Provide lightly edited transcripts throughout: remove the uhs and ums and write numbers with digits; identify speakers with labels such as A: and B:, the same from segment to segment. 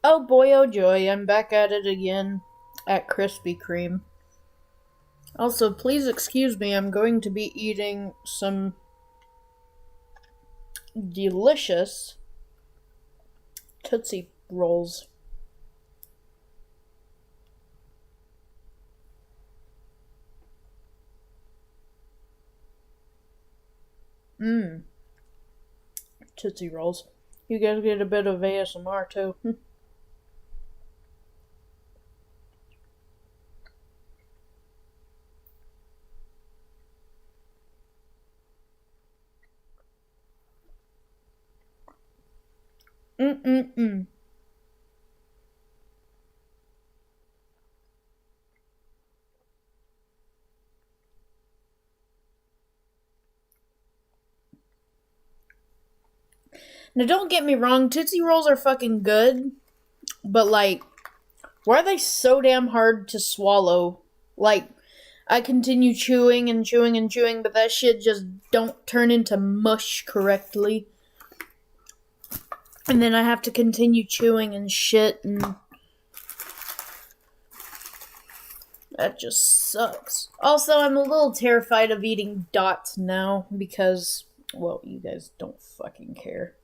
A: Oh boy, oh joy, I'm back at it again at Krispy Kreme. Also, please excuse me, I'm going to be eating some delicious Tootsie Rolls. Mmm, Tootsie Rolls. You guys get a bit of ASMR too. Mm-mm-mm. Now don't get me wrong, Tootsie Rolls are fucking good, but like, why are they so damn hard to swallow? Like, I continue chewing and chewing and chewing, but that shit just don't turn into mush correctly. And then I have to continue chewing and shit, and that just sucks. Also, I'm a little terrified of eating dots now because, well, you guys don't fucking care.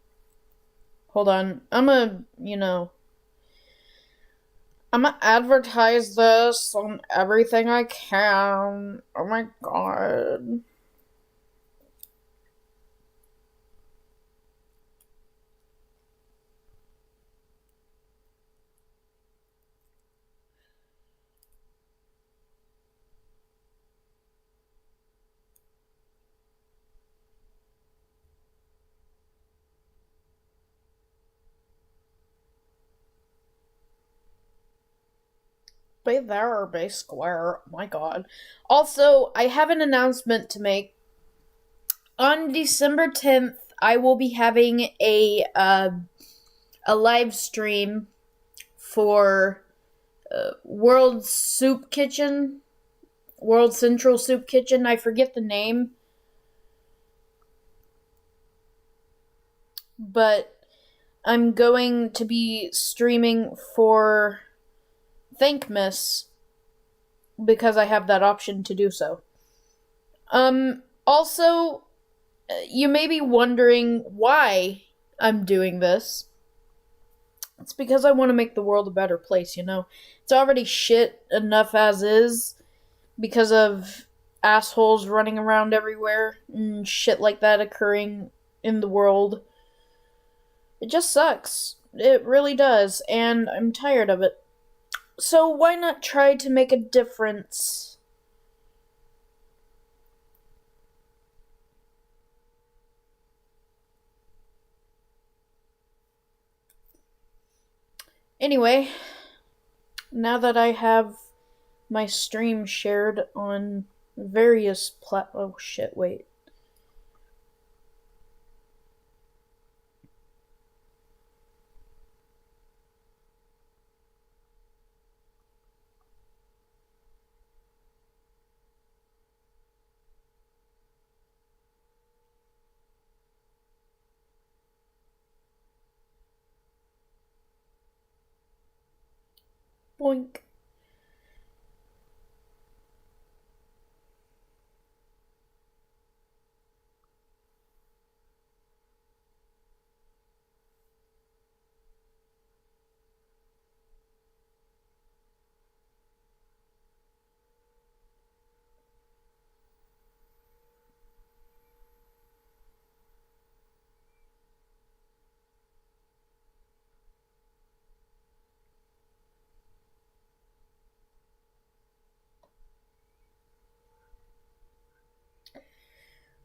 A: Hold on. I'm gonna advertise this on everything I can. Oh my god. Bay there or Bay Square. Oh my god. Also, I have an announcement to make. On December 10th, I will be having a live stream for World Soup Kitchen, World Central Soup Kitchen. I forget the name, but I'm going to be streaming for Thankmas because I have that option to do so. Also, you may be wondering why I'm doing this. It's because I want to make the world a better place, you know? It's already shit enough as is because of assholes running around everywhere and shit like that occurring in the world. It just sucks. It really does, and I'm tired of it. So why not try to make a difference? Anyway, now that I have my stream shared on various oh shit, wait. Boink.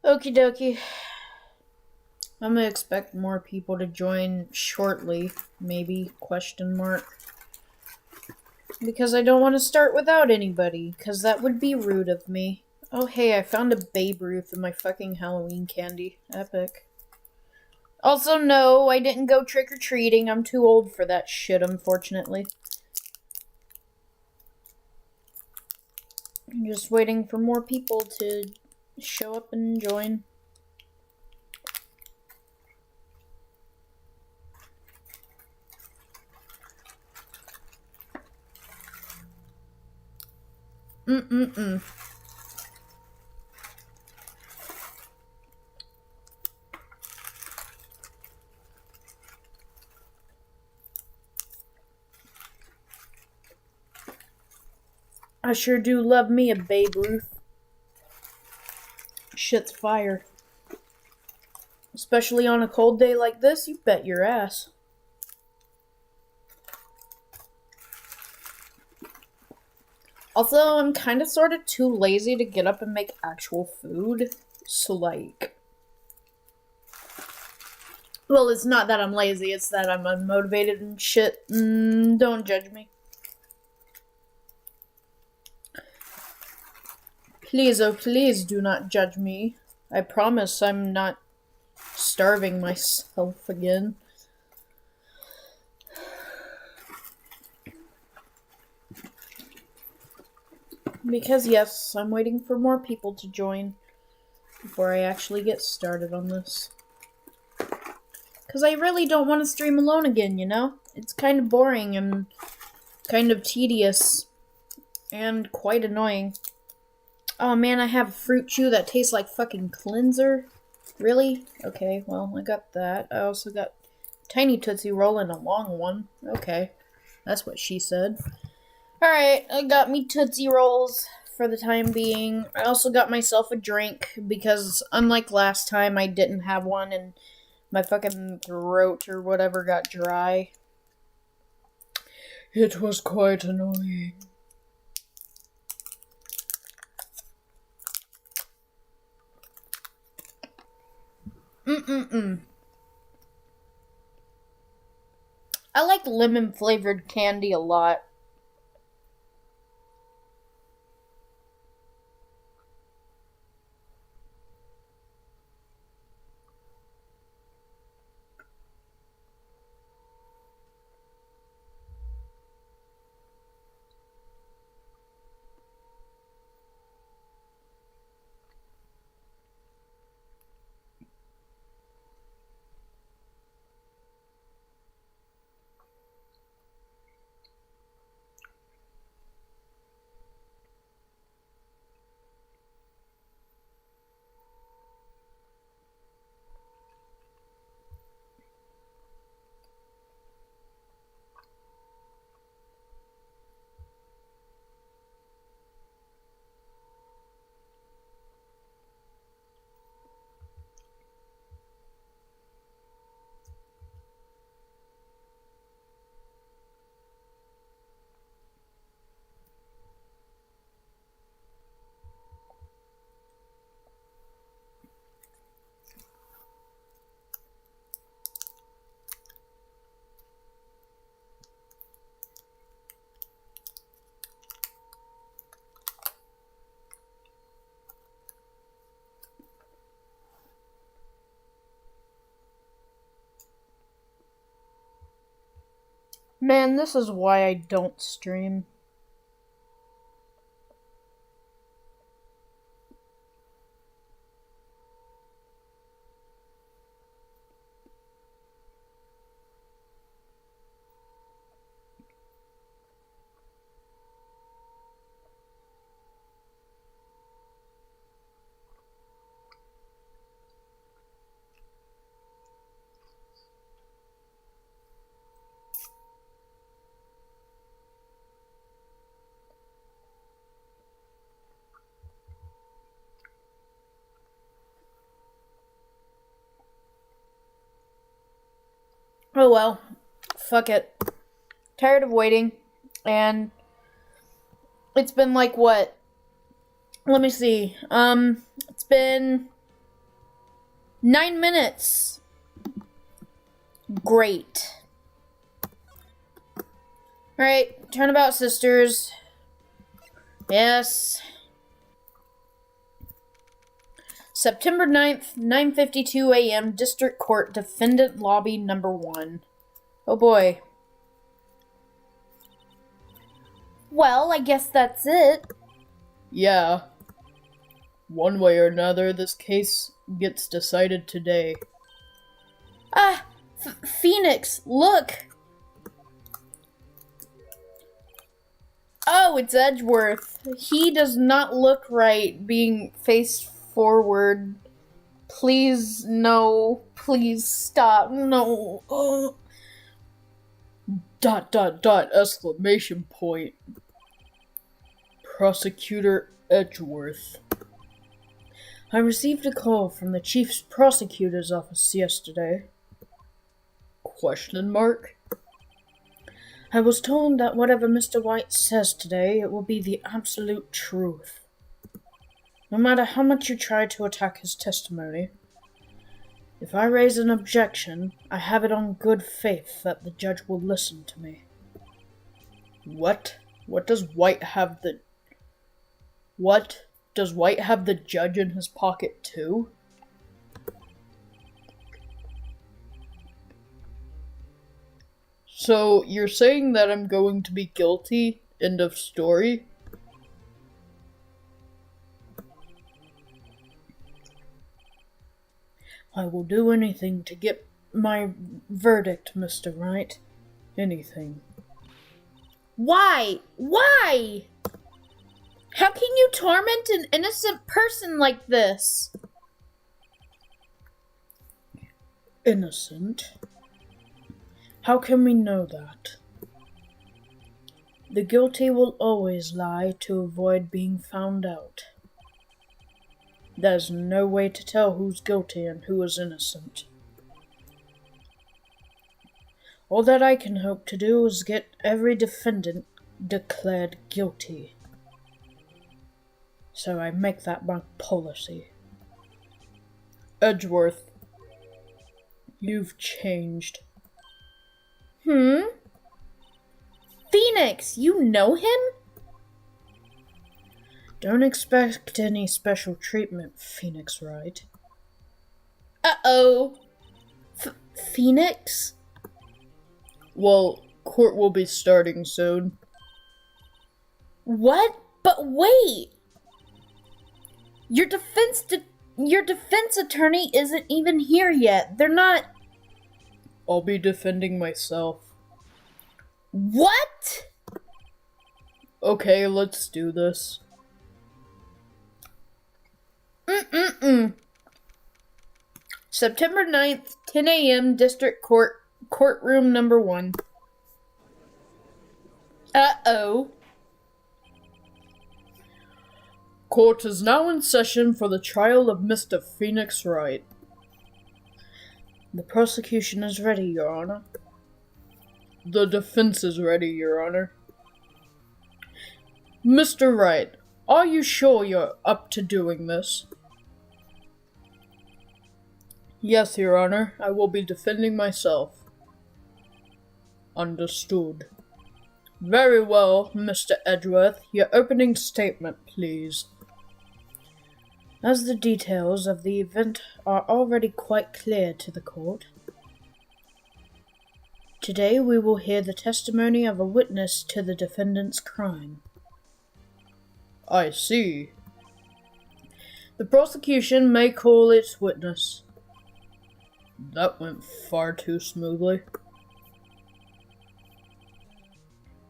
A: Okie dokie. I'm gonna expect more people to join shortly, maybe, question mark. Because I don't want to start without anybody, because that would be rude of me. Oh hey, I found a Babe Ruth in my fucking Halloween candy. Epic. Also, no, I didn't go trick-or-treating. I'm too old for that shit, unfortunately. I'm just waiting for more people to show up and join. Mm-mm-mm. I sure do love me a Babe Ruth. Shit's fire. Especially on a cold day like this, you bet your ass. Also, I'm kind of sort of too lazy to get up and make actual food. So, like... Well, it's not that I'm lazy, it's that I'm unmotivated and shit. Don't judge me. Please, oh please do not judge me. I promise I'm not starving myself again. Because yes, I'm waiting for more people to join before I actually get started on this. Because I really don't want to stream alone again, you know? It's kind of boring and kind of tedious and quite annoying. Oh man, I have a fruit chew that tastes like fucking cleanser. Really? Okay, well, I got that. I also got tiny Tootsie Roll and a long one. Okay, that's what she said. Alright, I got me Tootsie Rolls for the time being. I also got myself a drink because unlike last time, I didn't have one and my fucking throat or whatever got dry. It was quite annoying. I like lemon flavored candy a lot. Man, this is why I don't stream. Oh well. Fuck it. Tired of waiting. And it's been like what? Let me see. It's been 9 minutes. Great. Alright, Turnabout Sisters. Yes. September 9th, 9:52 a.m., District Court, Defendant Lobby Number 1. Oh boy. Well, I guess that's it. Yeah. One way or another, this case gets decided today. Ah! Pheonix, look! Oh, it's Edgeworth. He does not look right being face forward. Please, no. Please stop. No. Oh. ... Exclamation point. Prosecutor Edgeworth. I received a call from the Chief Prosecutor's office yesterday. Question mark? I was told that whatever Mr. Wright says today, it will be the absolute truth. No matter how much you try to attack his testimony, if I raise an objection, I have it on good faith that the judge will listen to me. What? Does White have the judge in his pocket too? So, you're saying that I'm going to be guilty? End of story? I will do anything to get my verdict, Mr. Wright. Anything. Why? Why? How can you torment an innocent person like this? Innocent? How can we know that? The guilty will always lie to avoid being found out. There's no way to tell who's guilty and who is innocent. All that I can hope to do is get every defendant declared guilty. So I make that my policy. Edgeworth, you've changed. Pheonix, you know him? Don't expect any special treatment, Pheonix, Wright. Uh-oh. Pheonix? Well, court will be starting soon. What? But wait! Your defense attorney isn't even here yet. They're not... I'll be defending myself. What? Okay, let's do this. September 9th, 10 a.m., District Court, Courtroom number 1. Uh-oh. Court is now in session for the trial of Mr. Pheonix Wright. The prosecution is ready, Your Honor. The defense is ready, Your Honor. Mr. Wright, are you sure you're up to doing this? Yes, Your Honor. I will be defending myself. Understood. Very well, Mr. Edgeworth. Your opening statement, please. As the details of the event are already quite clear to the court, today we will hear the testimony of a witness to the defendant's crime. I see. The prosecution may call its witness. That went far too smoothly.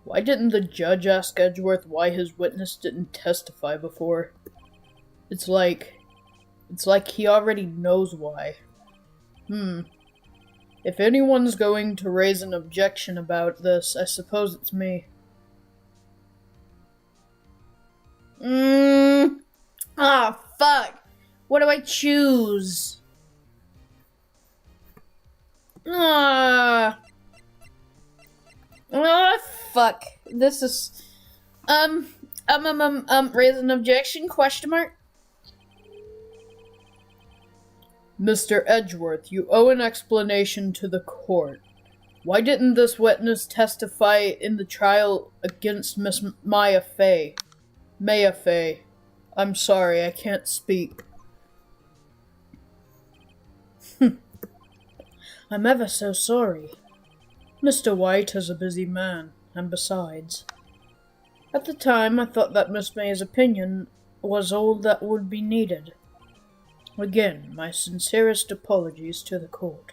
A: Why didn't the judge ask Edgeworth why his witness didn't testify before? It's like he already knows why. If anyone's going to raise an objection about this, I suppose it's me. Fuck. What do I choose? Fuck. This is, raise an objection, question mark? Mr. Edgeworth, you owe an explanation to the court. Why didn't this witness testify in the trial against Miss Maya Fey? Maya Fey. I'm sorry, I can't speak. I'm ever so sorry. Mr. White is a busy man, and besides, at the time I thought that Miss May's opinion was all that would be needed. Again, my sincerest apologies to the court.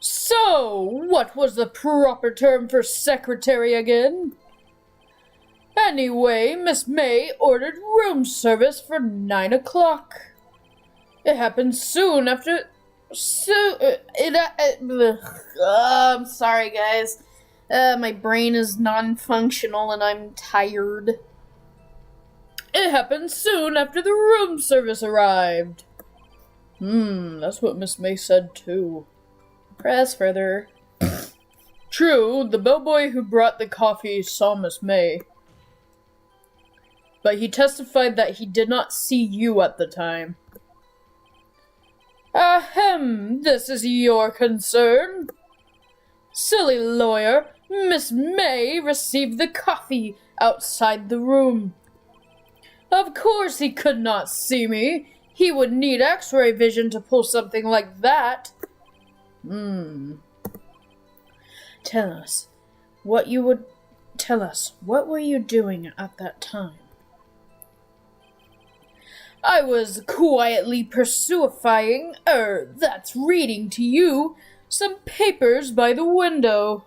A: So, what was the proper term for secretary again? Anyway, Miss May ordered room service for 9 o'clock. It happened soon after... I'm sorry, guys. My brain is non-functional and I'm tired. It happened soon after the room service arrived. That's what Miss May said too. Press further. True, the bellboy who brought the coffee saw Miss May. But he testified that he did not see you at the time. Ahem, this is your concern. Silly lawyer, Miss May received the coffee outside the room. Of course he could not see me. He would need X-ray vision to pull something like that. Tell us, what were you doing at that time? I was quietly that's reading to you, some papers by the window.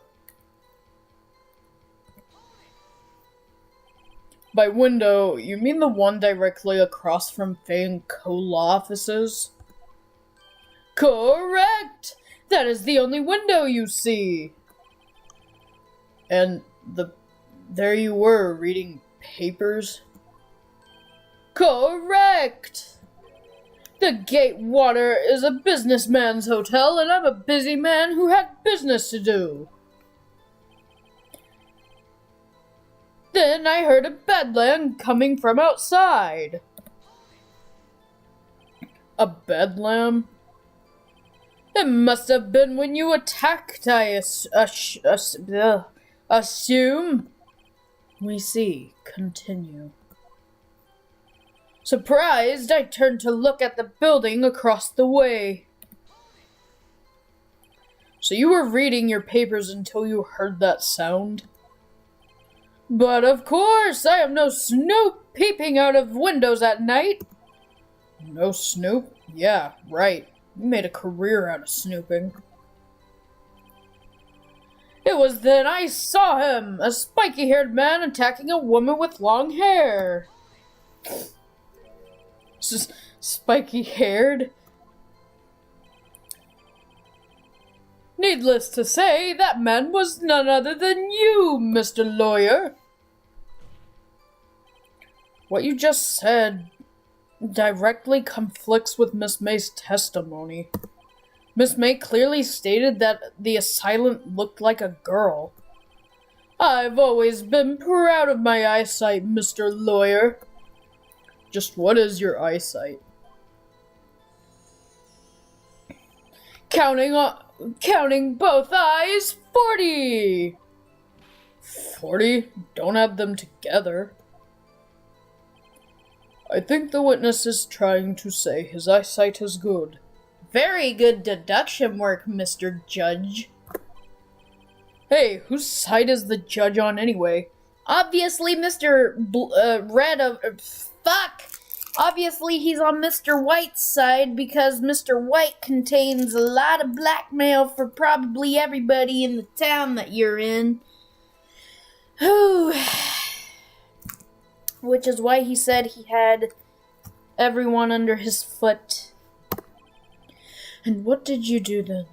A: By window, you mean the one directly across from Pheonix co-law offices? Correct! That is the only window you see. And there you were, reading papers? Correct! The Gatewater is a businessman's hotel, and I'm a busy man who had business to do. Then I heard a bedlam coming from outside. A bedlam? It must have been when you attacked, I assume. We see. Continue. Surprised, I turned to look at the building across the way. So you were reading your papers until you heard that sound? But of course, I am no snoop peeping out of windows at night. No snoop? Yeah, right. You made a career out of snooping. It was then I saw him, a spiky-haired man attacking a woman with long hair. Spiky-haired? Needless to say, that man was none other than you, Mr. Lawyer. What you just said directly conflicts with Miss May's testimony. Miss May clearly stated that the assailant looked like a girl. I've always been proud of my eyesight, Mr. Lawyer. Just what is your eyesight? Counting both eyes, 40! 40? Don't add them together. I think the witness is trying to say his eyesight is good. Very good deduction work, Mr. Judge. Hey, whose side is the judge on anyway? Obviously, Obviously, he's on Mr. White's side because Mr. White contains a lot of blackmail for probably everybody in the town that you're in. Which is why he said he had everyone under his foot. And what did you do then?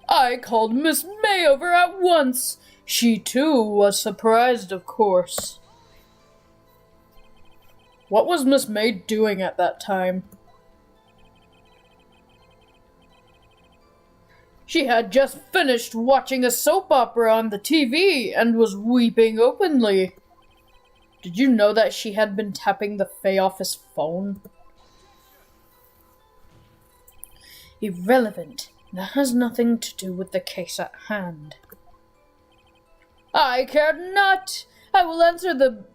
A: I called Miss May over at once. She, too, was surprised, of course. What was Miss May doing at that time? She had just finished watching a soap opera on the TV and was weeping openly. Did you know that she had been tapping the Fey office phone? Irrelevant. That has nothing to do with the case at hand. I care not. I will answer the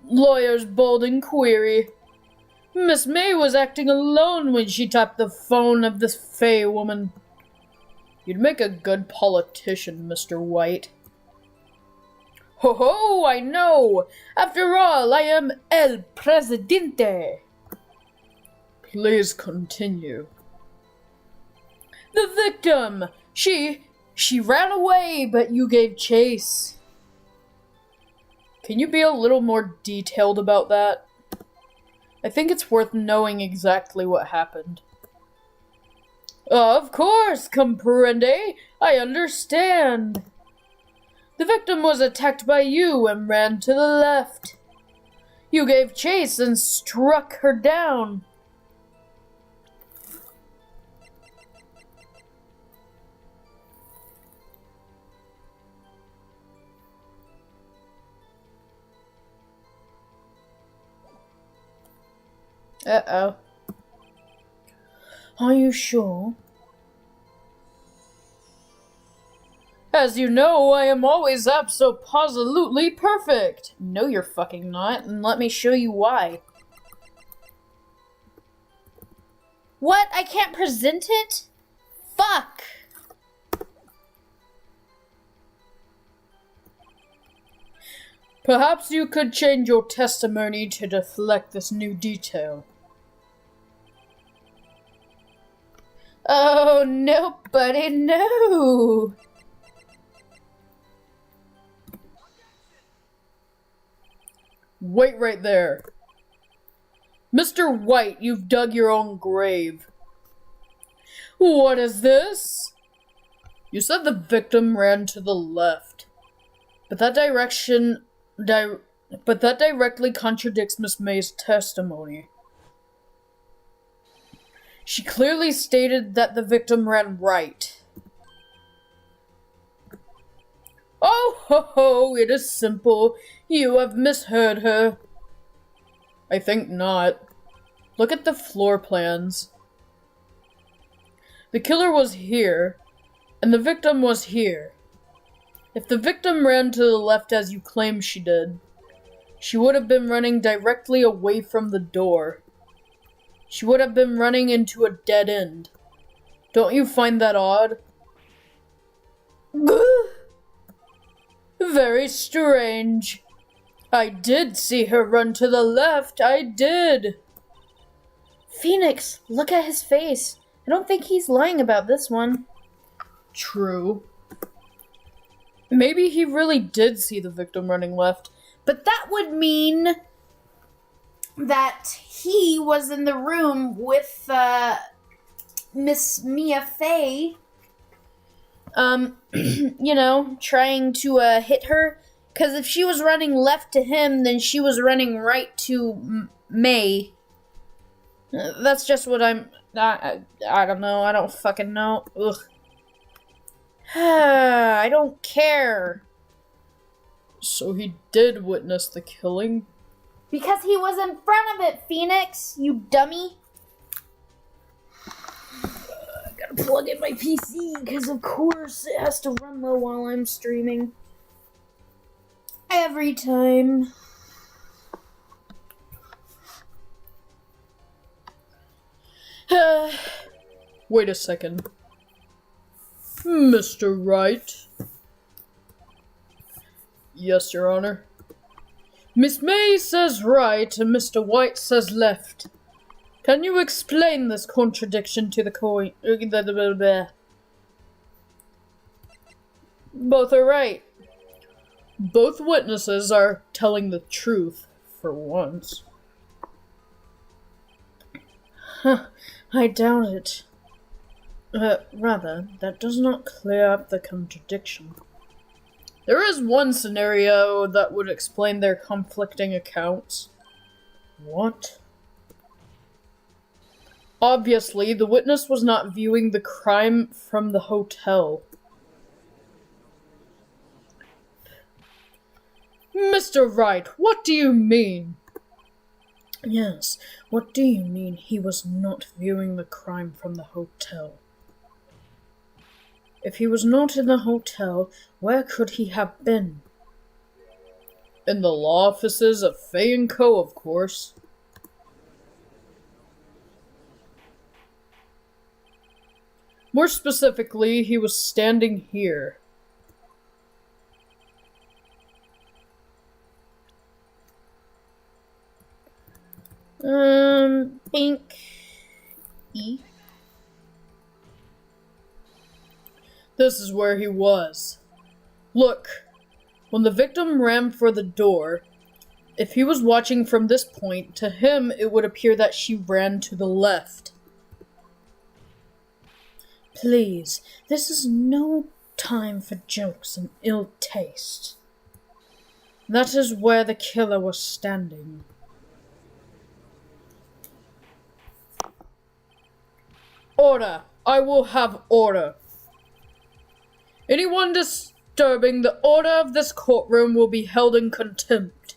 A: lawyer's bold inquiry. Miss May was acting alone when she tapped the phone of this Fey woman. You'd make a good politician, Mr. White. Ho ho, I know! After all, I am El Presidente. Please continue. The victim! She ran away, but you gave chase. Can you be a little more detailed about that? I think it's worth knowing exactly what happened. Of course, comprende. I understand. The victim was attacked by you and ran to the left. You gave chase and struck her down. Uh-oh. Are you sure? As you know, I am always abso-positively perfect. No, you're fucking not, and let me show you why. What? I can't present it? Fuck! Perhaps you could change your testimony to reflect this new detail. Oh, no, buddy, no! Wait right there. Mr. White, you've dug your own grave. What is this? You said the victim ran to the left. But that directly contradicts Miss May's testimony. She clearly stated that the victim ran right. Oh ho ho, it is simple. You have misheard her. I think not. Look at the floor plans. The killer was here, and the victim was here. If the victim ran to the left as you claim she did, she would have been running directly away from the door. She would have been running into a dead end. Don't you find that odd? Very strange. I did see her run to the left, I did. Pheonix, look at his face. I don't think he's lying about this one. True. Maybe he really did see the victim running left, but that would mean that he was in the room with, Miss Mia Fey, you know, trying to, hit her. Because if she was running left to him, then she was running right to May. That's just what I don't know. I don't fucking know. Ugh. I don't care. So he did witness the killing? Because he was in front of it, Pheonix, you dummy. I gotta plug in my PC, because of course it has to run low while I'm streaming. Every time. Wait a second. Mr. Wright? Yes, Your Honor. Miss May says right and Mr. White says left. Can you explain this contradiction to the coin? Both are right. Both witnesses are telling the truth, for once. Huh, I doubt it. Rather, that does not clear up the contradiction. There is one scenario that would explain their conflicting accounts. What? Obviously, the witness was not viewing the crime from the hotel. Mr. Wright, what do you mean? Yes, what do you mean he was not viewing the crime from the hotel? If he was not in the hotel, where could he have been? In the law offices of Fay & Co., of course. More specifically, he was standing here. Pink E. This is where he was. Look, when the victim ran for the door, if he was watching from this point, to him it would appear that she ran to the left. Please, this is no time for jokes and ill taste. That is where the killer was standing. Order! I will have order. Anyone disturbing the order of this courtroom will be held in contempt.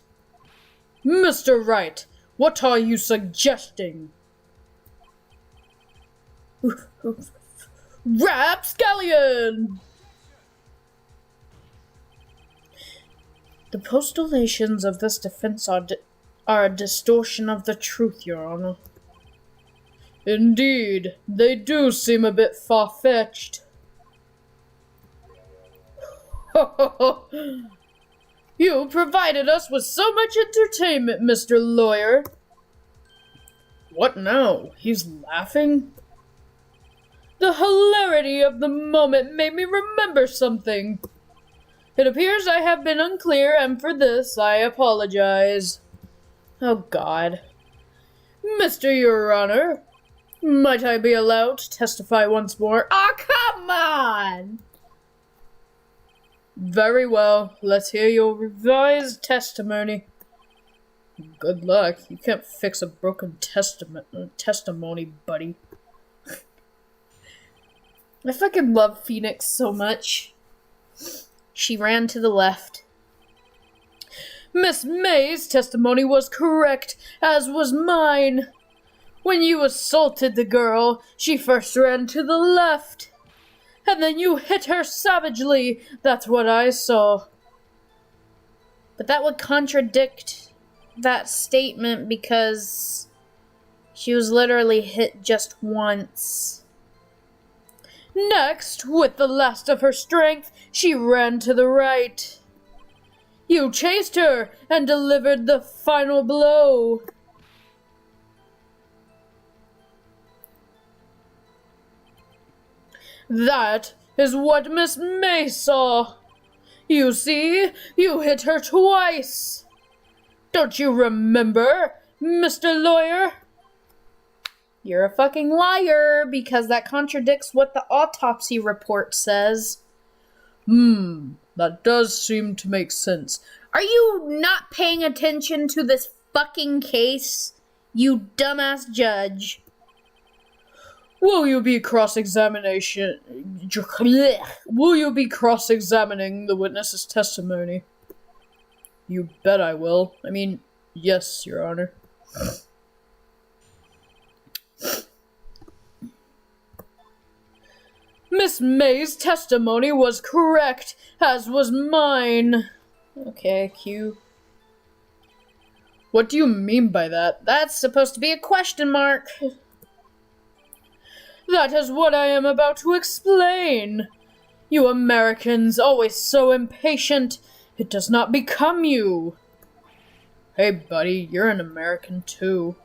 A: Mr. Wright, what are you suggesting? Rapscallion! The postulations of this defense are a distortion of the truth, Your Honor. Indeed, they do seem a bit far-fetched. You provided us with so much entertainment, Mr. Lawyer. What now? He's laughing? The hilarity of the moment made me remember something. It appears I have been unclear, and for this I apologize. Oh, God. Mr. Your Honor, might I be allowed to testify once more? Ah, come on! Very well, let's hear your revised testimony. Good luck. You can't fix a broken testimony, buddy. I fucking love Pheonix so much. She ran to the left. Miss May's testimony was correct, as was mine. When you assaulted the girl, she first ran to the left. And then you hit her savagely. That's what I saw. But that would contradict that statement because she was literally hit just once. Next, with the last of her strength, she ran to the right. You chased her and delivered the final blow. That is what Miss May saw. You see, you hit her twice. Don't you remember, Mr. Lawyer? You're a fucking liar, because that contradicts what the autopsy report says. That does seem to make sense. Are you not paying attention to this fucking case, you dumbass judge? Will you be cross-examining the witness's testimony? You bet I will. I mean, yes, Your Honor. Miss May's testimony was correct, as was mine. Okay, Q. What do you mean by that? That's supposed to be a question mark. That is what I am about to explain. You Americans, always so impatient. It does not become you. Hey, buddy, you're an American, too.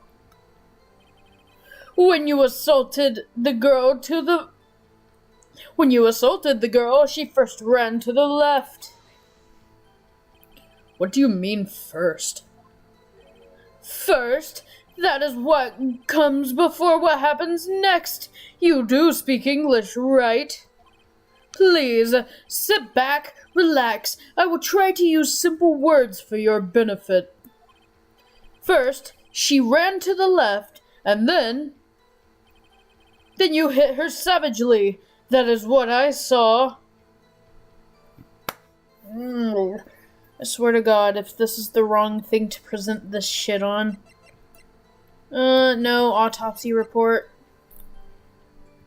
A: When you assaulted the girl, she first ran to the left. What do you mean, first? First? That is what comes before what happens next. You do speak English, right? Please, sit back, relax. I will try to use simple words for your benefit. First, she ran to the left, and then you hit her savagely. That is what I saw. I swear to God, if this is the wrong thing to present this shit on. No, autopsy report.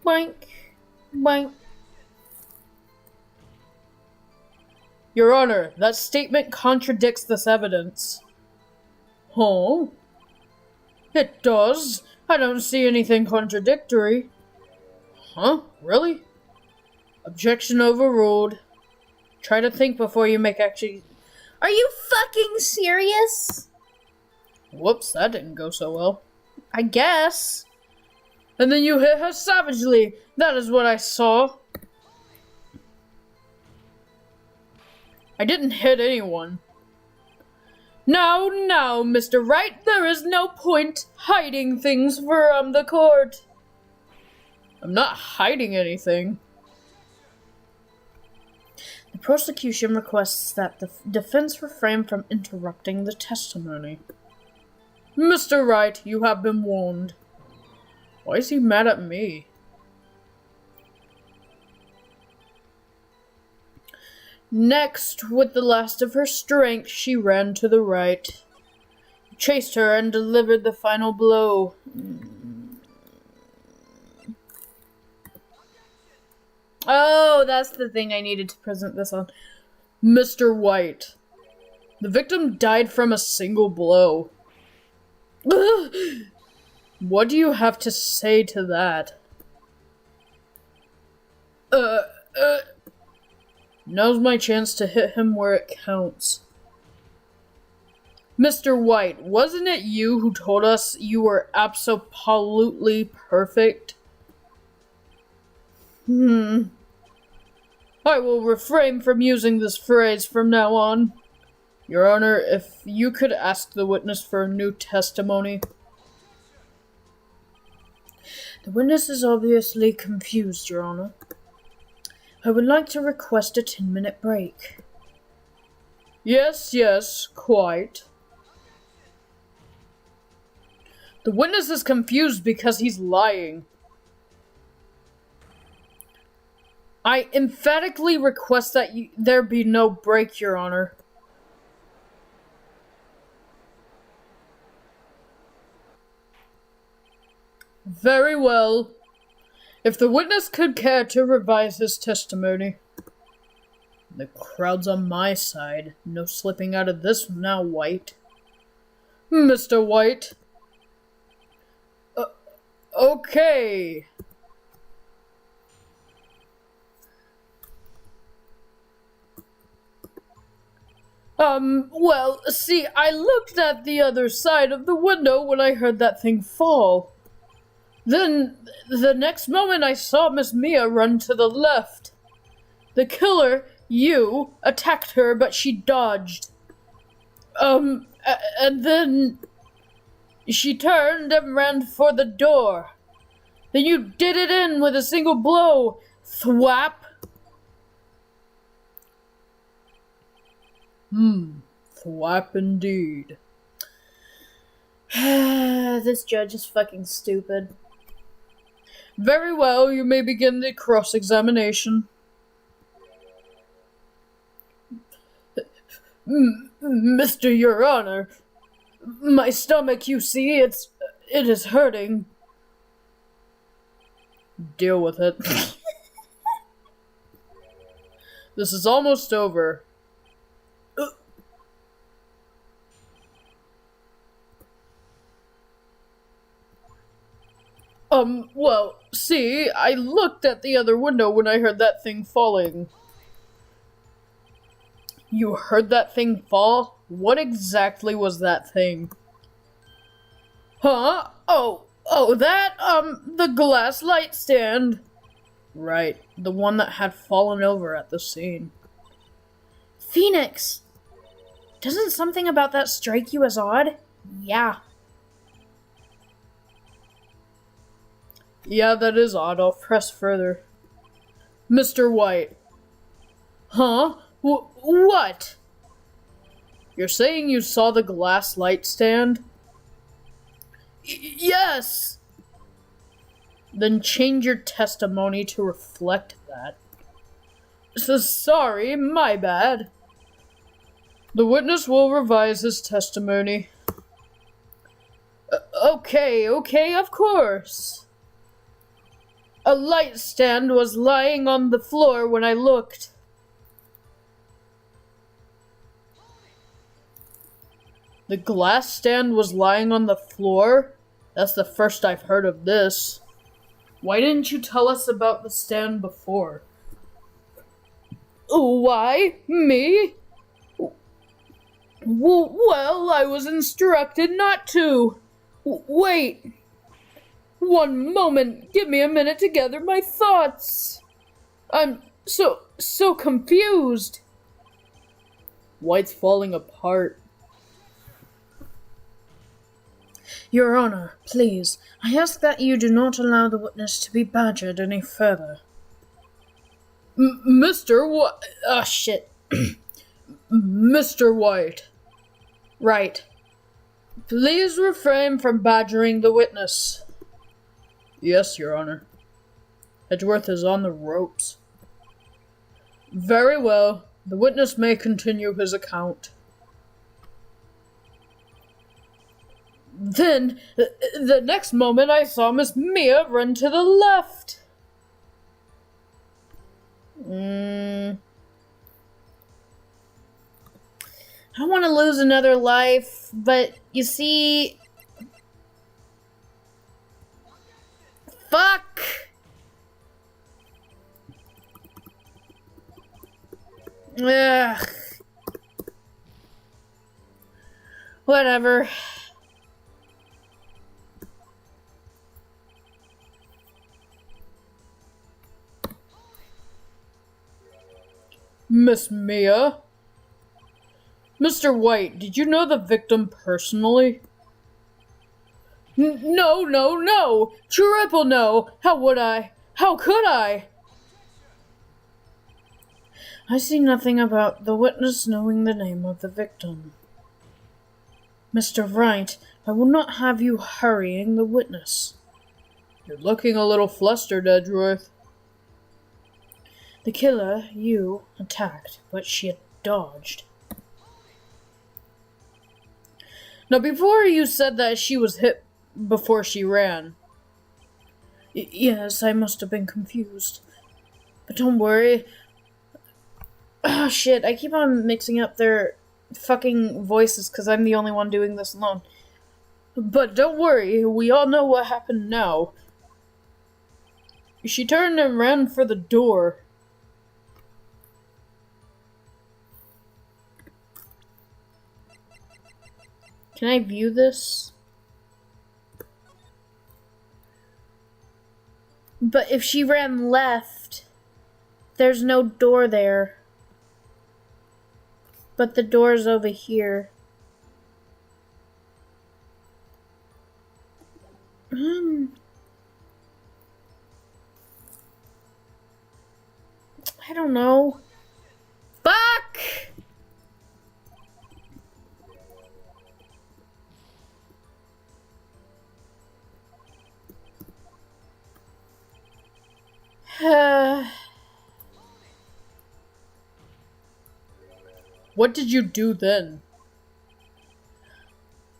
A: Boink. Boink. Your Honor, that statement contradicts this evidence. Huh? It does. I don't see anything contradictory. Huh? Really? Objection overruled. Try to think before you make actually... Are you fucking serious? Whoops, that didn't go so well. I guess. And then you hit her savagely. That is what I saw. I didn't hit anyone. Now, Mr. Wright, there is no point hiding things from the court. I'm not hiding anything. The prosecution requests that the defense refrain from interrupting the testimony. Mr. Wright, you have been warned. Why is he mad at me? Next, with the last of her strength, she ran to the right, chased her, and delivered the final blow. Oh, that's the thing I needed to present this on. Mr. White. The victim died from a single blow. What do you have to say to that? Now's my chance to hit him where it counts. Mr. White, wasn't it you who told us you were absolutely perfect? I will refrain from using this phrase from now on. Your Honor, if you could ask the witness for a new testimony. The witness is obviously confused, Your Honor. I would like to request a 10-minute break. Yes, quite. The witness is confused because he's lying. I emphatically request that there be no break, Your Honor. Very well. If the witness could care to revise his testimony. The crowd's on my side. No slipping out of this now, White. Mr. White. Okay. Well, see, I looked at the other side of the window when I heard that thing fall. Then, the next moment I saw Miss Mia run to the left. The killer, you, attacked her, but she dodged. And then she turned and ran for the door. Then you did it in with a single blow. Thwap. Thwap indeed. This judge is fucking stupid. Very well, you may begin the cross-examination. Mr. Your Honor, my stomach, you see, it is hurting. Deal with it. This is almost over. Well, see, I looked at the other window when I heard that thing falling. You heard that thing fall? What exactly was that thing? Huh? Oh, that, the glass light stand. Right, the one that had fallen over at the scene. Pheonix! Doesn't something about that strike you as odd? Yeah. Yeah, that is odd. I'll press further. Mr. White. Huh? What? You're saying you saw the glass light stand? Yes! Then change your testimony to reflect that. So sorry, my bad. The witness will revise his testimony. Okay, of course. A light stand was lying on the floor when I looked. The glass stand was lying on the floor? That's the first I've heard of this. Why didn't you tell us about the stand before? Why? Me? Well, I was instructed not to. Wait. One moment. Give me a minute to gather my thoughts. I'm so confused. White's falling apart. Your Honor, please, I ask that you do not allow the witness to be badgered any further. Mr. What? Ah, shit. Mr. White. Right. Please refrain from badgering the witness. Yes, Your Honor. Edgeworth is on the ropes. Very well. The witness may continue his account. Then, the next moment I saw Miss Mia run to the left. I don't want to lose another life, but you see... Fuck! Ugh. Whatever. Miss Mia? Mr. White, did you know the victim personally? No! Triple no! How would I? How could I? I see nothing about the witness knowing the name of the victim. Mr. Wright, I will not have you hurrying the witness. You're looking a little flustered, Edgeworth. The killer, you, attacked, but she had dodged. Now, before you said that she was hit before she ran. Yes, I must have been confused. But don't worry. Oh, shit, I keep on mixing up their fucking voices because I'm the only one doing this alone. But don't worry, we all know what happened now. She turned and ran for the door. Can I view this? But if she ran left, there's no door there. But the door's over here. I don't know. Fuck! What did you do then?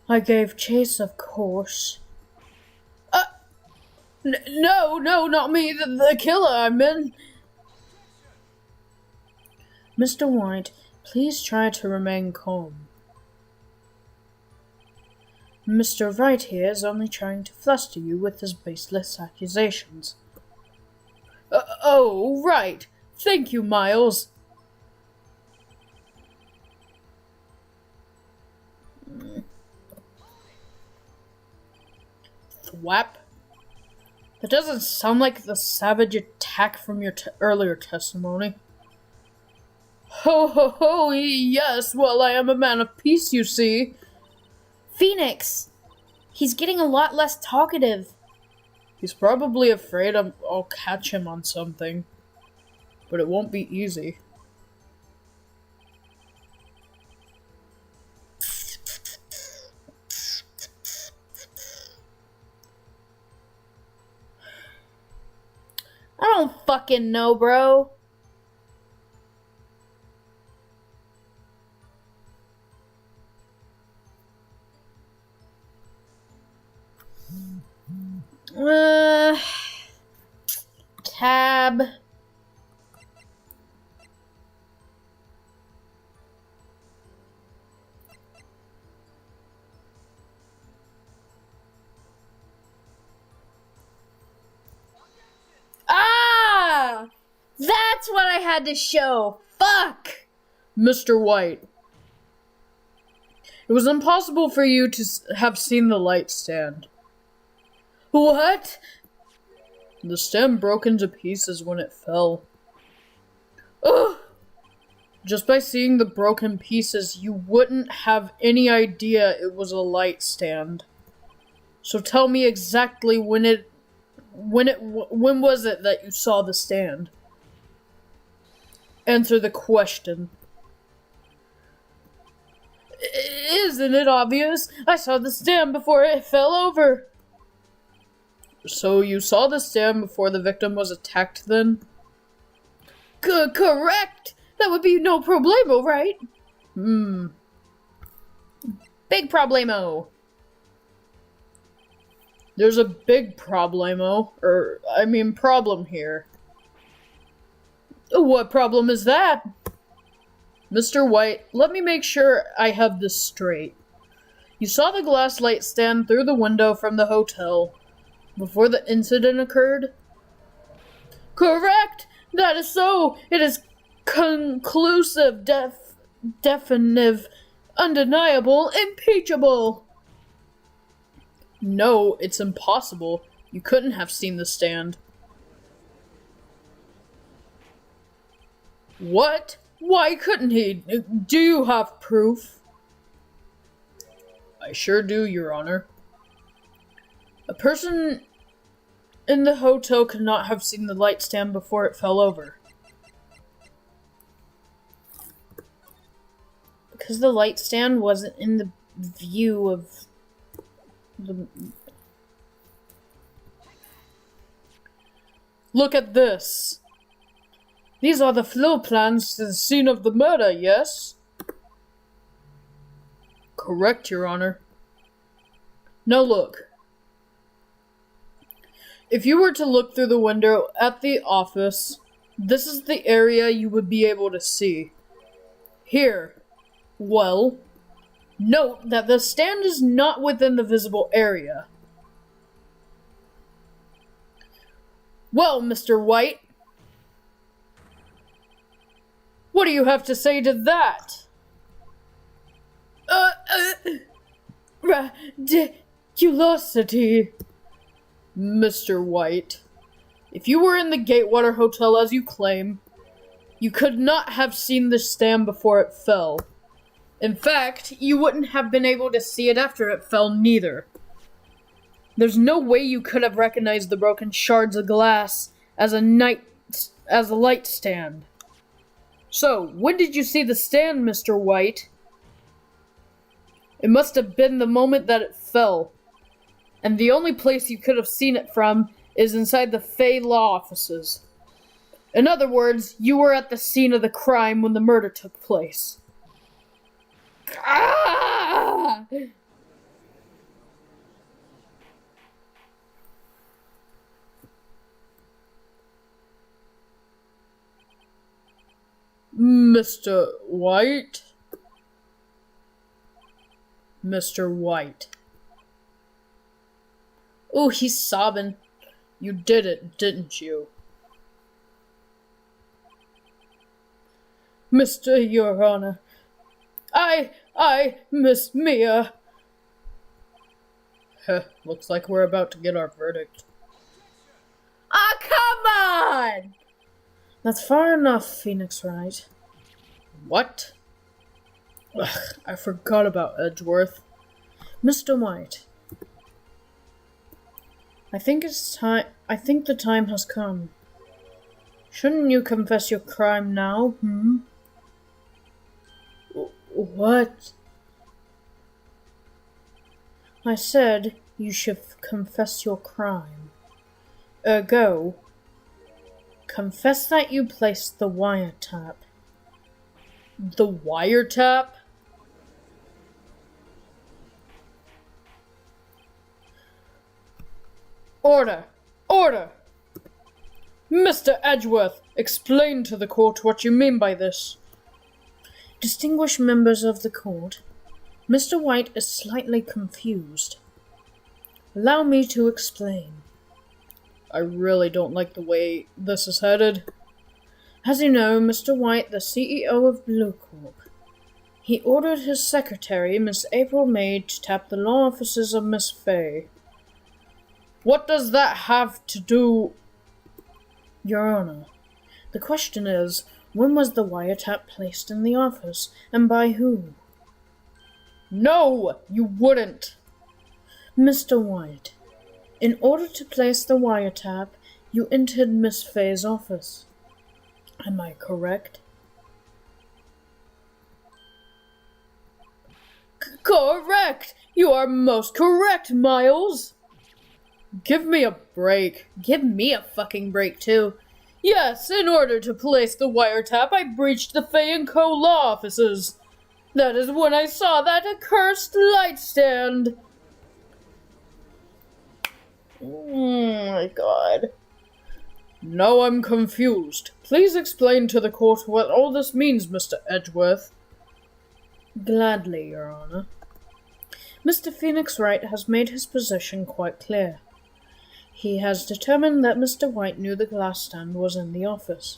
A: I gave chase, of course. No, not me, the killer, I meant. Mr. White, please try to remain calm. Mr. Wright here is only trying to fluster you with his baseless accusations. Oh, right. Thank you, Miles. Thwap? That doesn't sound like the savage attack from your earlier testimony. Ho, yes, well, I am a man of peace, you see.
B: Pheonix! He's getting a lot less talkative.
A: He's probably afraid I'll catch him on something. But it won't be easy.
B: I don't fucking know, bro. Tab. Ah! That's what I had to show. Fuck!
A: Mr. White. It was impossible for you to have seen the light stand.
B: What?
A: The stand broke into pieces when it fell.
B: Ugh!
A: Just by seeing the broken pieces, you wouldn't have any idea it was a light stand. So tell me exactly when was it that you saw the stand? Answer the question. Isn't it obvious? I saw the stand before it fell over. So you saw the stand before the victim was attacked then? Correct! That would be no problemo, right? Big problemo. There's a big problem here. What problem is that? Mr. White, let me make sure I have this straight. You saw the glass light stand through the window from the hotel before the incident occurred? Correct! That is so! It is conclusive, definitive, undeniable, impeachable! No, it's impossible. You couldn't have seen the stand. What? Why couldn't he? Do you have proof? I sure do, Your Honor. A person in the hotel could not have seen the light stand before it fell over. Because the light stand wasn't in the view of the... Look at this. These are the floor plans to the scene of the murder, yes? Correct, Your Honor. Now look. If you were to look through the window at the office, this is the area you would be able to see. Here. Well, note that the stand is not within the visible area. Well, Mr. White, what do you have to say to that? Ridiculosity. Mr. White, if you were in the Gatewater Hotel as you claim, you could not have seen the stand before it fell. In fact, you wouldn't have been able to see it after it fell neither. There's no way you could have recognized the broken shards of glass as a light stand. So, when did you see the stand, Mr. White? It must have been the moment that it fell. And the only place you could have seen it from is inside the Fey law offices. In other words, you were at the scene of the crime when the murder took place. Ah! Mr. White? Mr. White. Oh, he's sobbing. You did it, didn't you? Mr. Your Honor, I, Miss Mia. Looks like we're about to get our verdict.
B: Ah, come on!
A: That's far enough, Pheonix Wright. What? Ugh, I forgot about Edgeworth. Mr. White. I think the time has come. Shouldn't you confess your crime now, What? I said you should confess your crime. Ergo, confess that you placed the wiretap. The wiretap? Order! Order! Mr. Edgeworth, explain to the court what you mean by this. Distinguished members of the court, Mr. White is slightly confused. Allow me to explain. I really don't like the way this is headed. As you know, Mr. White, the CEO of Blue Corp, he ordered his secretary, Miss April May, to tap the law offices of Miss Fay. What does that have to do... Your Honor, the question is, When was the wiretap placed in the office, and by who? No, you wouldn't. Mr. White, in order to place the wiretap, you entered Miss Fay's office. Am I correct? Correct! You are most correct, Miles! Give me a break. Give me a fucking break, too. Yes, in order to place the wiretap, I breached the Fay & Co. law offices. That is when I saw that accursed light stand. Oh my god. Now I'm confused. Please explain to the court what all this means, Mr. Edgeworth. Gladly, Your Honor. Mr. Pheonix Wright has made his position quite clear. He has determined that Mr. White knew the glass stand was in the office.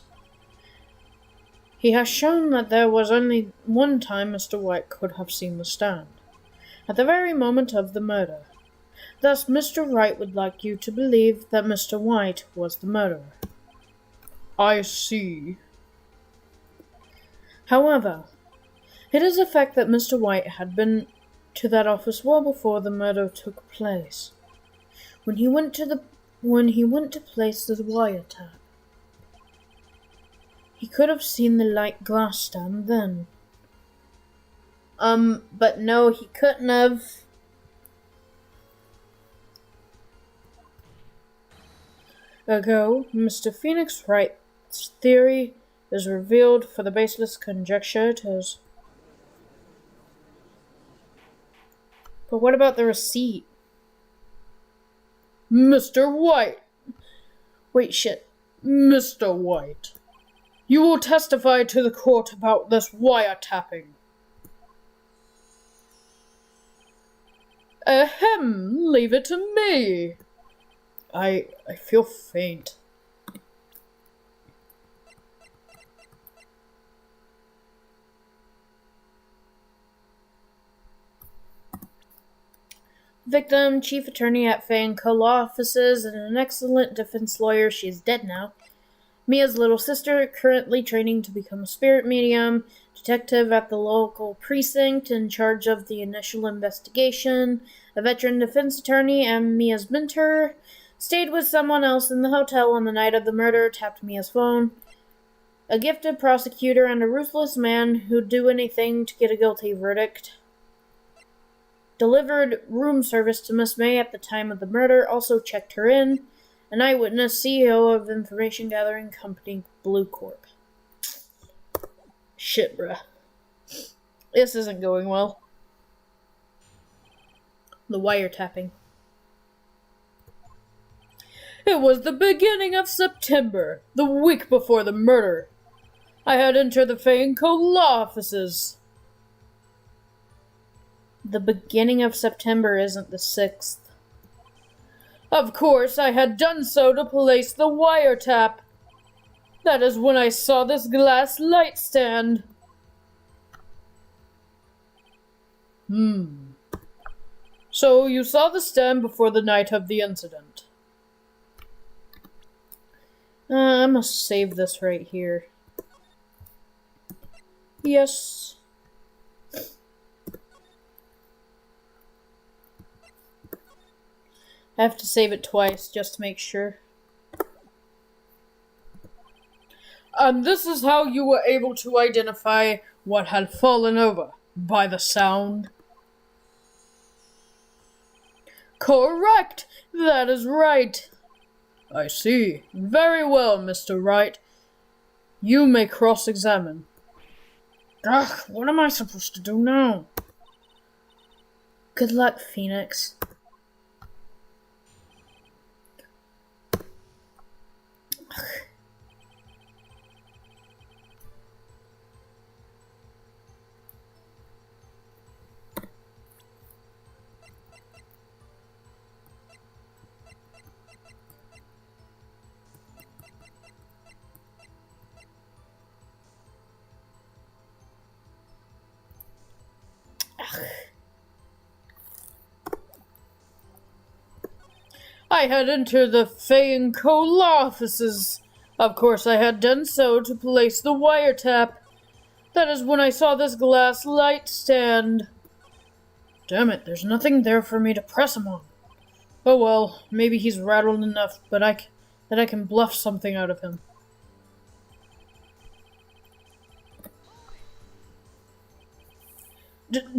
A: He has shown that there was only one time Mr. White could have seen the stand, at the very moment of the murder. Thus, Mr. Wright would like you to believe that Mr. White was the murderer. I see. However, it is a fact that Mr. White had been to that office well before the murder took place. When he went to place the wiretap, he could have seen the light glass stand then. But no, he couldn't have. Ergo, Mr. Pheonix Wright's theory is revealed for the baseless conjecture it is. But what about the receipt? Mr. White! Wait, shit. Mr. White. You will testify to the court about this wiretapping. Ahem, leave it to me. I feel faint. Victim, chief attorney at Fay & Co. law offices, and an excellent defense lawyer. She is dead now. Mia's little sister, currently training to become a spirit medium, detective at the local precinct in charge of the initial investigation, a veteran defense attorney, and Mia's mentor, stayed with someone else in the hotel on the night of the murder, tapped Mia's phone. A gifted prosecutor and a ruthless man who'd do anything to get a guilty verdict. Delivered room service to Miss May at the time of the murder, also checked her in. An eyewitness, CEO of information gathering company Blue Corp. Shit, bruh. This isn't going well. The wiretapping. It was the beginning of September, the week before the murder. I had entered the Fay & Co. law offices. The beginning of September isn't the 6th. Of course, I had done so to place the wiretap. That is when I saw this glass light stand. So you saw the stand before the night of the incident. I must save this right here. Yes. I have to save it twice just to make sure. And this is how you were able to identify what had fallen over, by the sound? Correct! That is right. I see. Very well, Mr. Wright. You may cross-examine. Ugh, what am I supposed to do now? Good luck, Pheonix. I had entered the Fay & Co. law offices Of course I had done so to place the wiretap. That is when I saw this glass light stand. Damn it, there's nothing there for me to press him on. Oh well, maybe he's rattled enough, that I can bluff something out of him.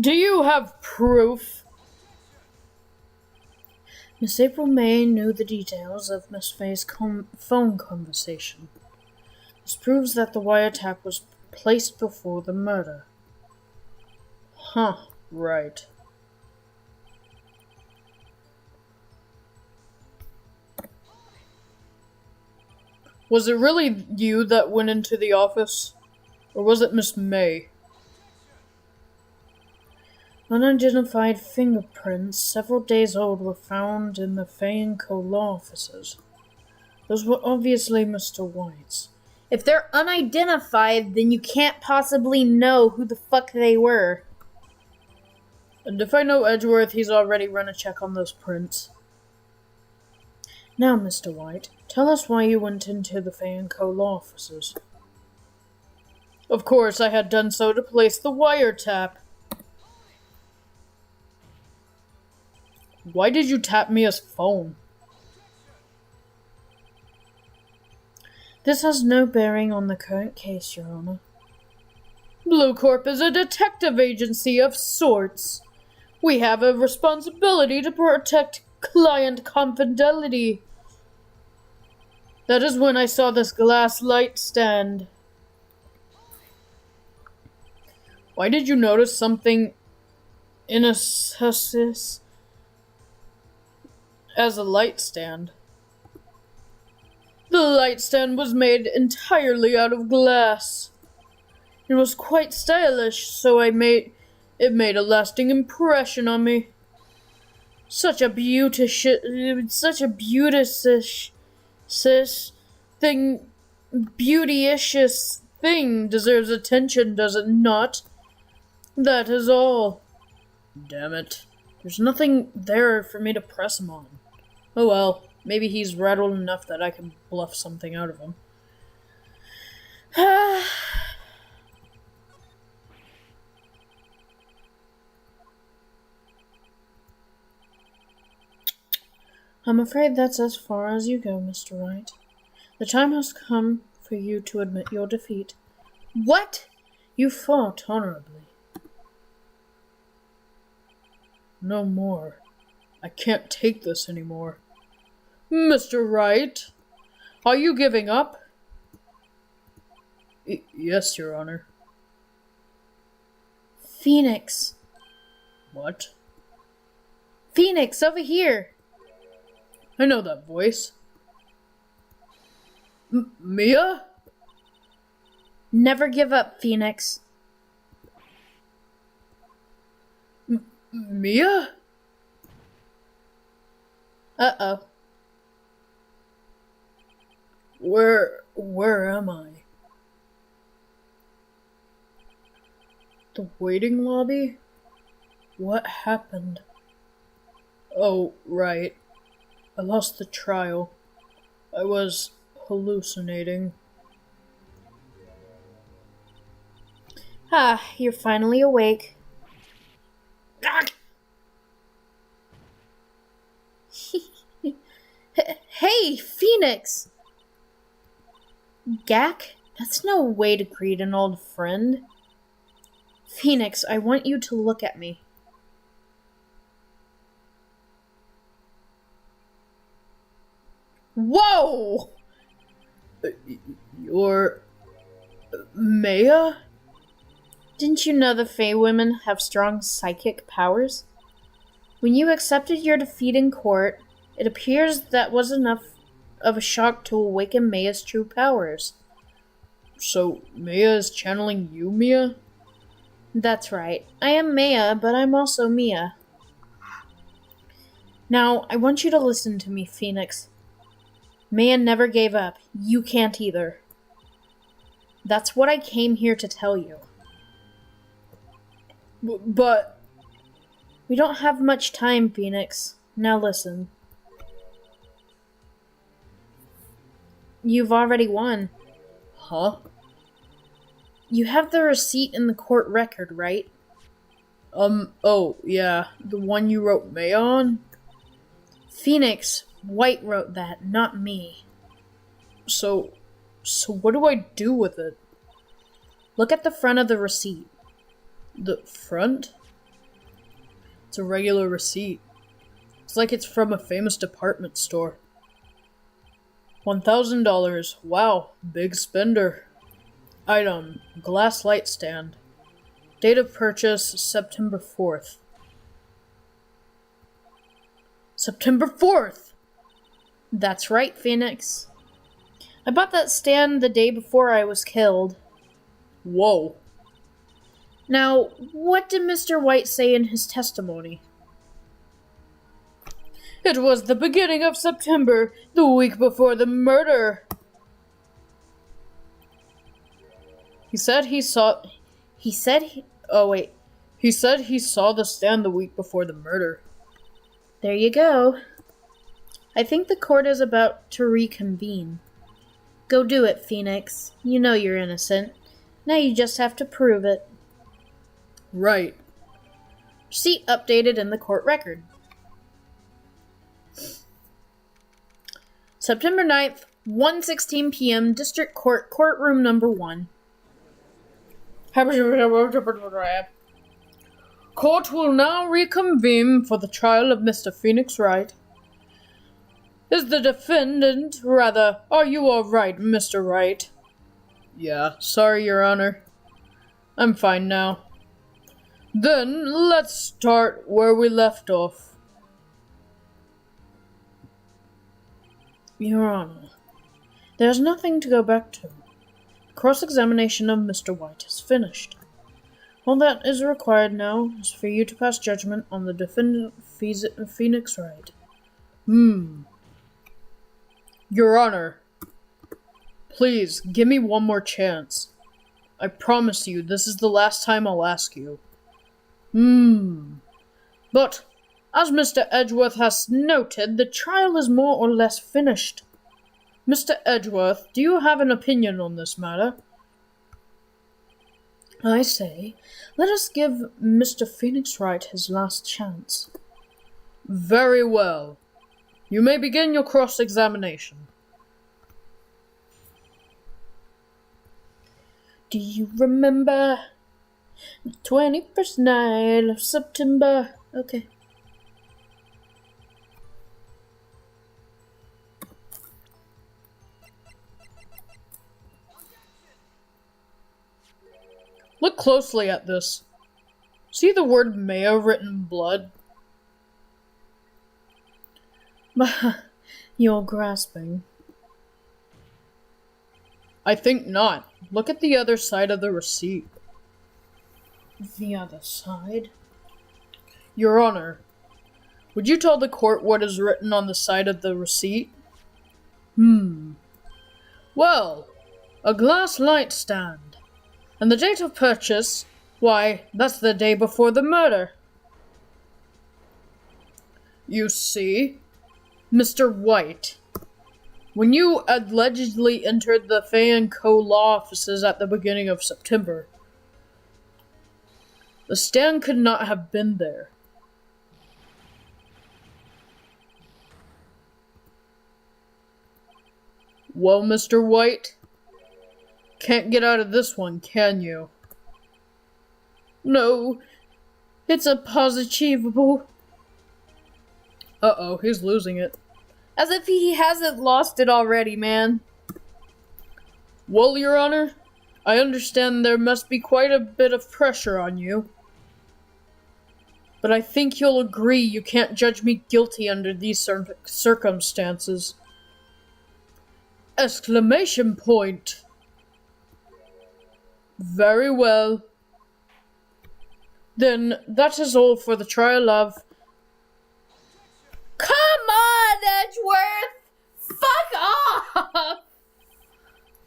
A: Do you have proof? Miss April May knew the details of Miss Fay's phone conversation. This proves that the wiretap was placed before the murder. Huh, right. Was it really you that went into the office? Or was it Miss May? Unidentified fingerprints, several days old, were found in the Pheonix law offices. Those were obviously Mr. White's.
B: If they're unidentified, then you can't possibly know who the fuck they were.
A: And if I know Edgeworth, he's already run a check on those prints. Now, Mr. White, tell us why you went into the Pheonix law offices. Of course, I had done so to place the wiretap. Why did you tap Mia's phone? This has no bearing on the current case, Your Honor. Blue Corp is a detective agency of sorts. We have a responsibility to protect client confidentiality. That is when I saw this glass light stand. Why did you notice something in a as a light stand? The light stand was made entirely out of glass. It was quite stylish, so it made a lasting impression on me. Such a beauticious thing deserves attention, does it not? That is all. Damn it. There's nothing there for me to press him on. Oh well, maybe he's rattled enough that I can bluff something out of him. I'm afraid that's as far as you go, Mr. Wright. The time has come for you to admit your defeat.
B: What?
A: You fought honorably. No more. I can't take this anymore. Mr. Wright, are you giving up? Yes, Your Honor.
B: Pheonix.
A: What?
B: Pheonix, over here.
A: I know that voice. Mia?
B: Never give up, Pheonix.
A: Mia?
B: Uh-oh.
A: Where am I? The waiting lobby? What happened? Oh, right. I lost the trial. I was hallucinating.
B: Ah, you're finally awake. Hey, Pheonix! Gak? That's no way to greet an old friend. Pheonix, I want you to look at me.
A: Whoa! You're... Maya?
B: Didn't you know the Fey women have strong psychic powers? When you accepted your defeat in court, it appears that was enough of a shock to awaken Maya's true powers.
A: So, Maya is channeling you, Mia?
B: That's right. I am Maya, but I'm also Mia. Now, I want you to listen to me, Pheonix. Maya never gave up. You can't either. That's what I came here to tell you.
A: But...
B: We don't have much time, Pheonix. Now listen. You've already won.
A: Huh?
B: You have the receipt in the court record, right?
A: Oh, yeah, the one you wrote May on?
B: Pheonix, Wright wrote that, not me.
A: So what do I do with it?
B: Look at the front of the receipt.
A: The front? It's a regular receipt. It's like it's from a famous department store. $1,000. Wow, big spender. Item, glass light stand. Date of purchase, September 4th. September 4th!
B: That's right, Pheonix. I bought that stand the day before I was killed.
A: Whoa.
B: Now, what did Mr. Wright say in his testimony?
A: It was the beginning of September, the week before the murder. He said he saw the stand the week before the murder.
B: There you go. I think the court is about to reconvene. Go do it, Pheonix. You know you're innocent. Now you just have to prove it.
A: Right.
B: Receipt updated in the court record. September 9th, 1:16 p.m., District Court, Courtroom Number 1.
A: Court will now reconvene for the trial of Mr. Pheonix Wright. Is the defendant, are you all right, Mr. Wright? Yeah, sorry, Your Honor. I'm fine now. Then, let's start where we left off.
B: Your Honor, there's nothing to go back to. Cross-examination of Mr. Wright is finished. All that is required now is for you to pass judgment on the defendant, Pheonix Wright.
A: Your Honor, please, give me one more chance. I promise you, this is the last time I'll ask you. But, as Mr. Edgeworth has noted, the trial is more or less finished. Mr. Edgeworth, do you have an opinion on this matter?
B: I say, let us give Mr. Pheonix Wright his last chance.
A: Very well. You may begin your cross-examination.
B: Do you remember the 21st night of September? Okay.
A: Look closely at this. See the word mayo written in blood?
B: You're grasping.
A: I think not. Look at the other side of the receipt.
B: The other side?
A: Your Honor, would you tell the court what is written on the side of the receipt? Well, a glass light stand. And the date of purchase, why, that's the day before the murder. You see, Mr. Wright, when you allegedly entered the Fay & Co. law offices at the beginning of September, the stand could not have been there. Well, Mr. Wright, can't get out of this one, can you?
B: No, it's a positivable.
A: Uh-oh, he's losing it.
B: As if he hasn't lost it already, man.
A: Well, Your Honor, I understand there must be quite a bit of pressure on you. But I think you'll agree you can't judge me guilty under these circumstances. Exclamation point! Very well. Then that is all for the trial of...
B: Come on, Edgeworth! Fuck off!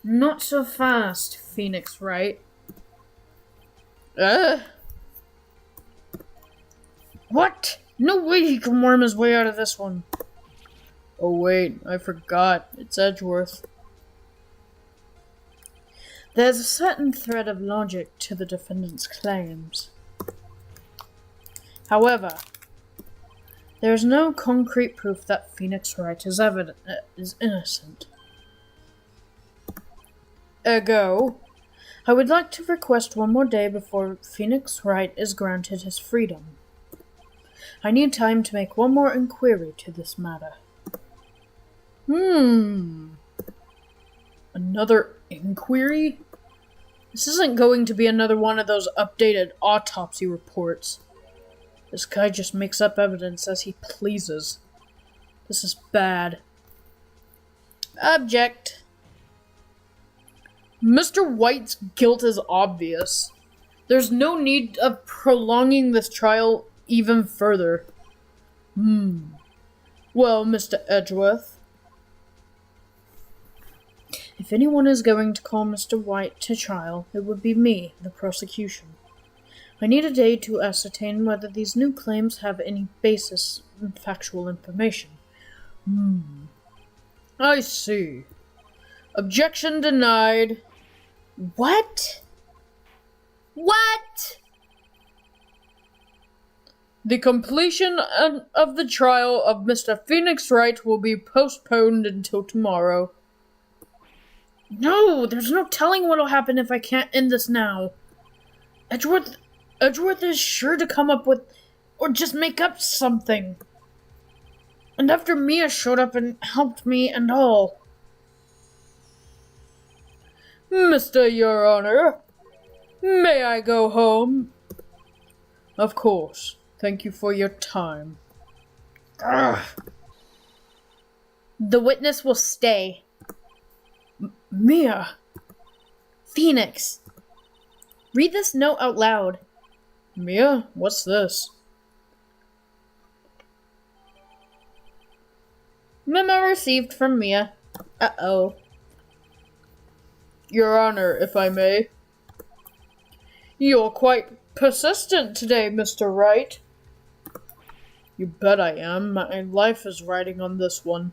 B: Not so fast, Pheonix Wright. What? No way he can worm his way out of this one.
A: Oh wait, I forgot. It's Edgeworth.
B: There's a certain thread of logic to the defendant's claims. However, there is no concrete proof that Pheonix Wright is innocent. Ergo, I would like to request one more day before Pheonix Wright is granted his freedom. I need time to make one more inquiry to this matter. Another inquiry? This isn't going to be another one of those updated autopsy reports. This guy just makes up evidence as he pleases. This is bad. Object. Mr. White's guilt is obvious. There's no need of prolonging this trial even further. Well, Mr. Edgeworth, if anyone is going to call Mr. White to trial, it would be me, the prosecution. I need a day to ascertain whether these new claims have any basis in factual information. I see. Objection denied. What? What? The completion of the trial of Mr. Pheonix Wright will be postponed until tomorrow. No, there's no telling what'll happen if I can't end this now. Edgeworth is sure to come up with, or just make up something. And after Mia showed up and helped me and all. Mr. Your Honor, may I go home? Of course. Thank you for your time. Ugh. The witness will stay. Mia. Pheonix. Read this note out loud. Mia, what's this? Memo received from Mia. Uh-oh. Your Honor, if I may. You're quite persistent today, Mr. Wright. You bet I am. My life is riding on this one.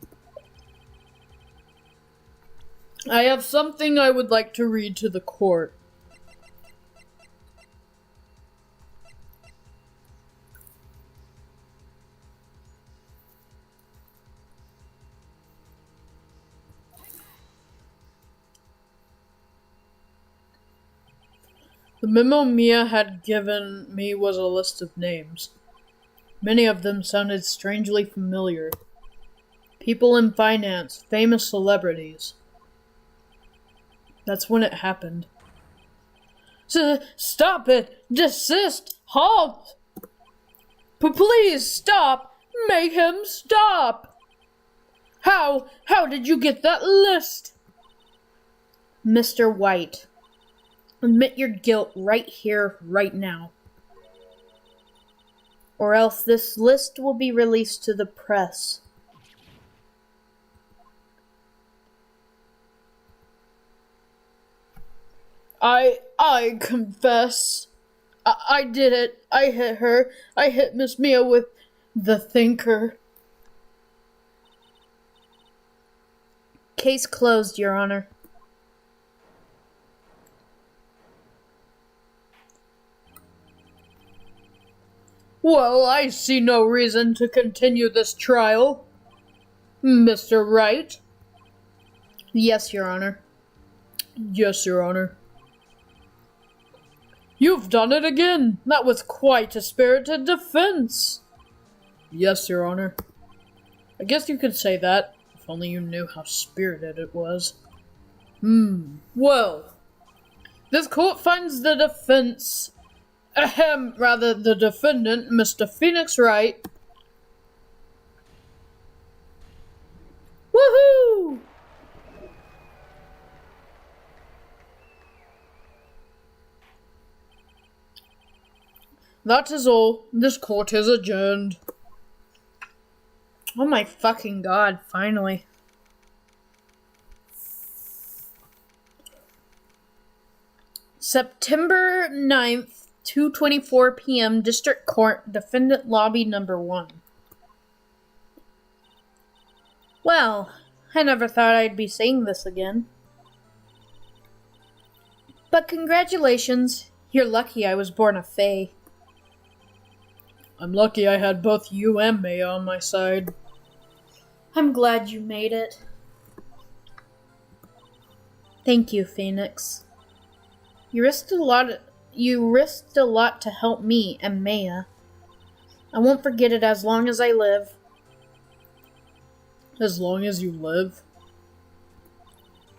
B: I have something I would like to read to the court. The memo Mia had given me was a list of names. Many of them sounded strangely familiar. People in finance, famous celebrities. That's when it happened. Stop it! Desist! Halt! Please stop! Make him stop! How did you get that list? Mr. White, admit your guilt right here, right now. Or else this list will be released to the press. I confess. I did it. I hit her. I hit Miss Mia with the thinker. Case closed, Your Honor. Well, I see no reason to continue this trial. Mr. Wright? Yes, Your Honor. Yes, Your Honor. You've done it again. That was quite a spirited defense. Yes, Your Honor. I guess you could say that, if only you knew how spirited it was. Well, this court finds the defense... the defendant, Mr. Pheonix Wright. Woohoo! That is all. This court is adjourned. Oh my fucking god, finally. September 9th, 2:24 p.m. District Court, Defendant Lobby Number 1. Well, I never thought I'd be saying this again. But congratulations. You're lucky I was born a fae.
A: I'm lucky I had both you and Maya on my side.
B: I'm glad you made it. Thank you, Pheonix. You risked a lot to help me and Maya. I won't forget it as long as I live.
A: As long as you live?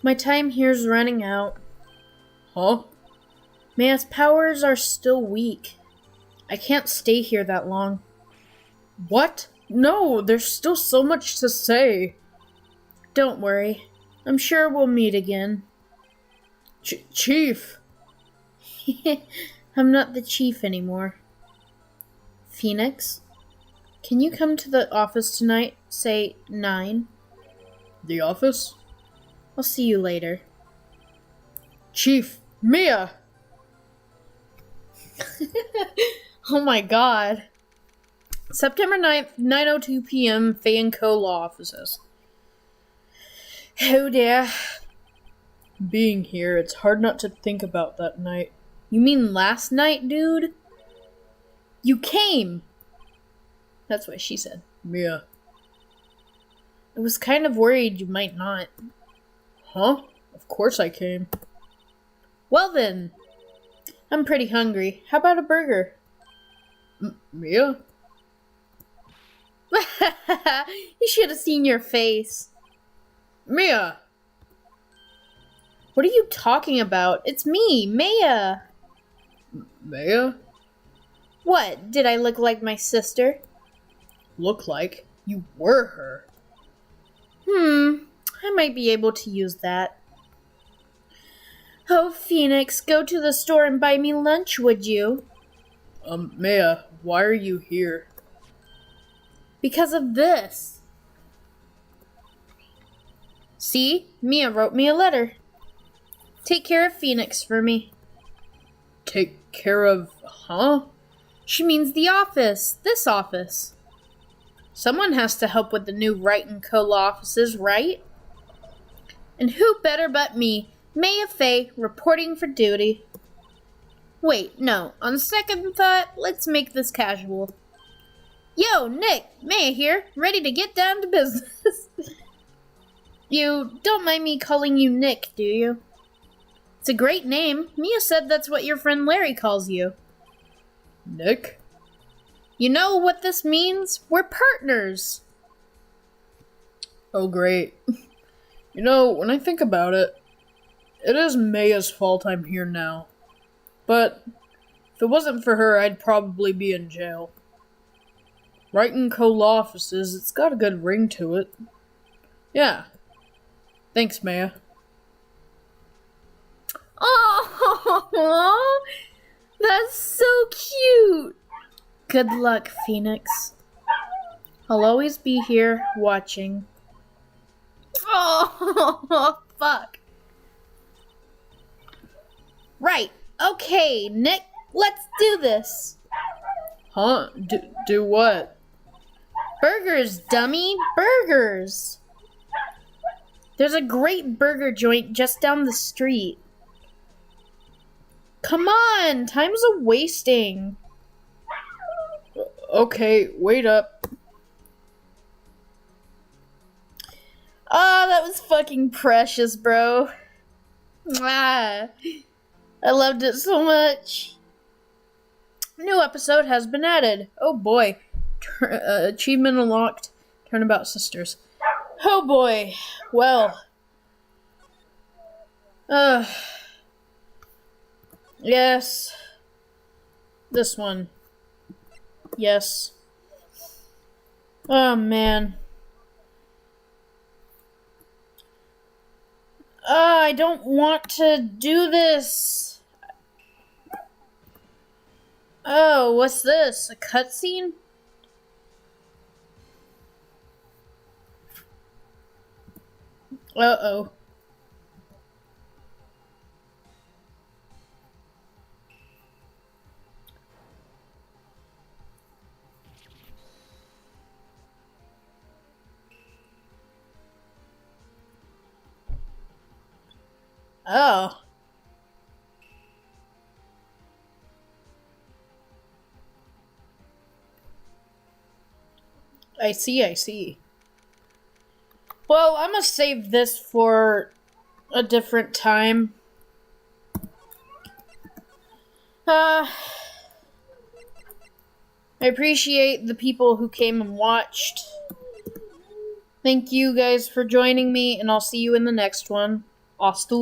B: My time here's running out.
A: Huh?
B: Maya's powers are still weak. I can't stay here that long.
A: What? No, there's still so much to say.
B: Don't worry. I'm sure we'll meet again.
A: Chief!
B: I'm not the chief anymore. Pheonix, can you come to the office tonight? Say 9.
A: The office?
B: I'll see you later.
A: Chief! Mia!
B: Oh my god. September 9th, 9:02 p.m., Faye & Co. Law Offices. Oh dear.
A: Being here, it's hard not to think about that night.
B: You mean last night, dude? You came! That's what she said.
A: Mia.
B: I was kind of worried you might not.
A: Huh? Of course I came.
B: Well then. I'm pretty hungry. How about a burger?
A: Mia?
B: You should have seen your face.
A: Mia!
B: What are you talking about? It's me, Maya.
A: Maya?
B: What? Did I look like my sister?
A: Look like you were her.
B: I might be able to use that. Oh, Pheonix, go to the store and buy me lunch, would you?
A: Maya, why are you here?
B: Because of this. See? Mia wrote me a letter. Take care of Pheonix for me.
A: Take care of, huh?
B: She means the office. This office. Someone has to help with the new Wright & Co. law offices, right? And who better but me, Maya Faye, reporting for duty. Wait, no. On second thought, let's make this casual. Yo, Nick, Maya here, ready to get down to business. You don't mind me calling you Nick, do you? It's a great name. Mia said that's what your friend Larry calls you.
A: Nick?
B: You know what this means? We're partners.
A: Oh, great. You know, when I think about it, it is Maya's fault I'm here now. But if it wasn't for her, I'd probably be in jail. Wright & Co. law offices, it's got a good ring to it. Yeah. Thanks, Maya.
B: Oh, that's so cute. Good luck, Pheonix. I'll always be here watching. Oh, fuck. Right. Okay, Nick, let's do this.
A: Huh? Do what?
B: Burgers, dummy. Burgers. There's a great burger joint just down the street. Come on, time's a wasting.
A: Okay, wait up.
B: Oh, that was fucking precious, bro. Mwah. I loved it so much. New episode has been added. Oh boy. Achievement unlocked. Turnabout Sisters. Oh boy. Well. Yes. This one. Yes. Oh man. I don't want to do this. Oh, what's this? A cutscene? Uh-oh. Oh.
A: I see, I see. Well, I'm gonna save this for a different time. I appreciate the people who came and watched. Thank you guys for joining me, and I'll see you in the next one. Hasta la